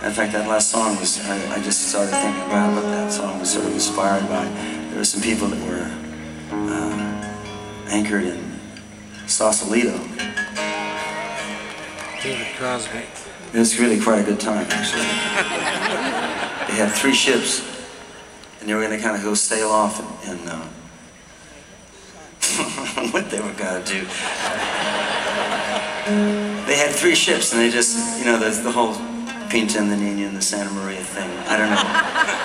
In fact, that last song was, I just started thinking about what that song was sort of inspired by. There were some people that were anchored in Sausalito. David Crosby. It was really quite a good time, actually. They had 3 ships, and they were going to kind of go sail off and what they were going to do. They had 3 ships, and they just, you know, the whole Pinta and the Nina and the Santa Maria thing. I don't know.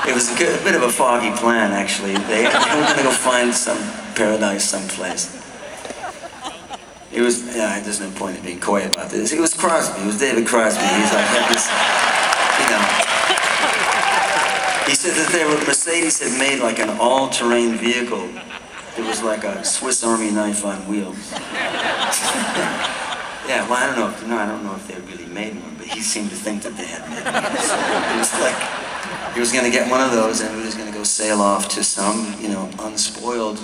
It was a bit of a foggy plan, actually. They were going to go find some paradise someplace. It was, yeah, there's no point in being coy about this. It was Crosby, it was David Crosby. He's like, had this, you know. He said that Mercedes had made like an all-terrain vehicle. It was like a Swiss Army knife on wheels. Yeah, well, I don't know if they really made one, but he seemed to think that they had made one. So it was like, he was going to get one of those and he was going to go sail off to some, you know, unspoiled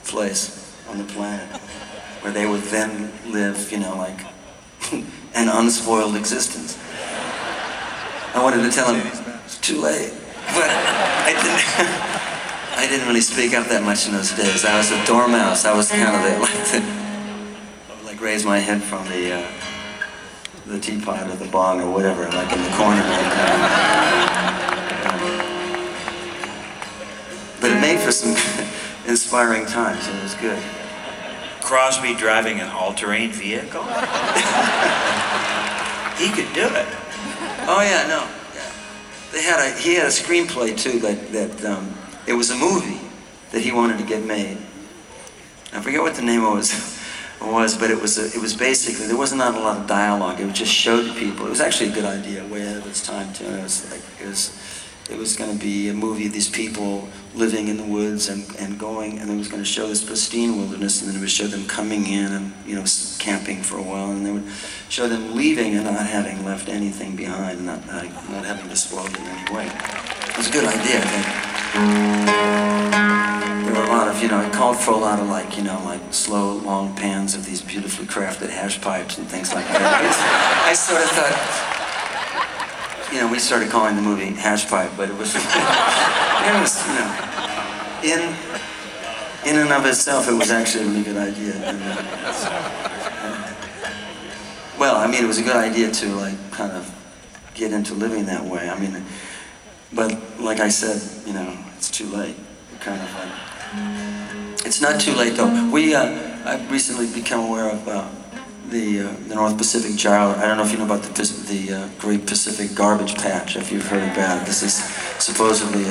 place on the planet, where they would then live, you know, like an unspoiled existence. I wanted to tell him, it's too late, but I didn't really speak up that much in those days. I was a dormouse. I was kind of like raise my head from the teapot or the bong or whatever, like in the corner. But it made for some inspiring times. It was good. Crosby driving an all-terrain vehicle? He could do it. Oh yeah, no. Yeah. He had a screenplay too that it was a movie that he wanted to get made. I forget what the name was, but it was basically, there was not a lot of dialogue. It was just showed to people. It was actually a good idea, way ahead of its time too. It was going to be a movie of these people living in the woods and going, and it was going to show this pristine wilderness, and then it would show them coming in and, you know, camping for a while, and they would show them leaving and not having left anything behind, and not having despoiled it in any way. It was a good idea, I think. There were a lot of, you know, it called for a lot of like, you know, like slow, long pans of these beautifully crafted hash pipes and things like that. I sort of thought, you know, we started calling the movie Hash Pipe, but it was, you know, in and of itself, it was actually a really good idea. And, well, I mean, it was a good idea to, like, kind of get into living that way. I mean, but like I said, you know, it's too late. Kind of like, it's not too late though. I've recently become aware of the North Pacific Gyre. I don't know if you know about the Great Pacific Garbage Patch, if you've heard about it. This is supposedly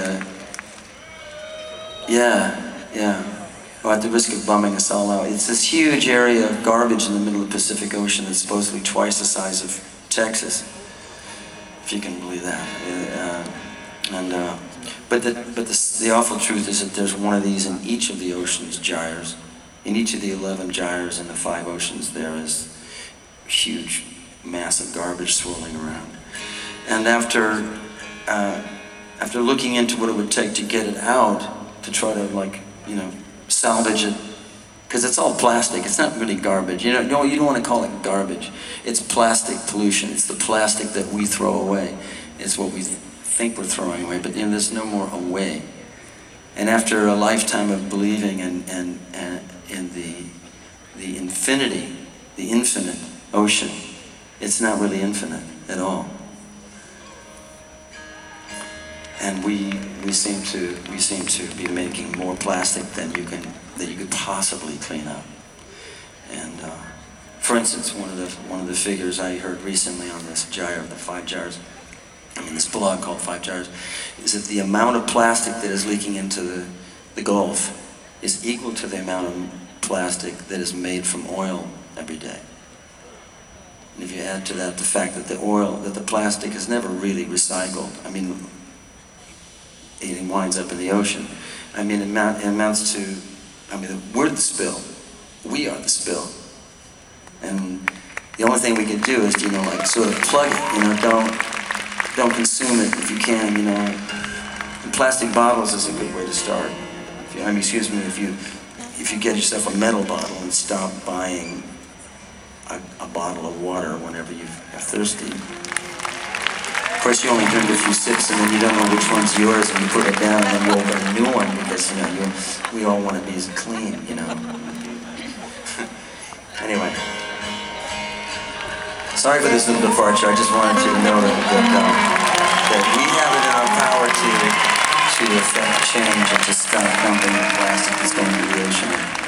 well, at the risk of bumming us all out, it's this huge area of garbage in the middle of the Pacific Ocean that's supposedly twice the size of Texas, if you can believe that. But the awful truth is that there's one of these in each of the ocean's gyres. In each of the 11 gyres in the 5 oceans, there is huge, massive garbage swirling around. And after looking into what it would take to get it out, to try to, like, you know, salvage it, because it's all plastic. It's not really garbage. You don't want to call it garbage. It's plastic pollution. It's the plastic that we throw away. It's what we think we're throwing away, but, you know, there's no more away. And after a lifetime of believing in the infinity, the infinite ocean, it's not really infinite at all. And we seem to be making more plastic than you could possibly clean up. And for instance, one of the figures I heard recently on this gyre, the 5 gyres, in this blog called 5 Gyres, is that the amount of plastic that is leaking into the Gulf is equal to the amount of plastic that is made from oil every day. And if you add to that the fact that the plastic is never really recycled, I mean, it winds up in the ocean. I mean, it amounts to, I mean, we're the spill. We are the spill. And the only thing we can do is, you know, like sort of plug it, you know, don't consume it if you can, you know. And plastic bottles is a good way to start. If you get yourself a metal bottle and stop buying a bottle of water whenever you're thirsty. Of course, you only drink a few sips, and then you don't know which one's yours, and you put it down, and then you open a new one because we all want to be clean, Anyway, sorry for this little departure. I just wanted you to know that we have it in our power to affect change and to stop dumping plastic that's going to the ocean.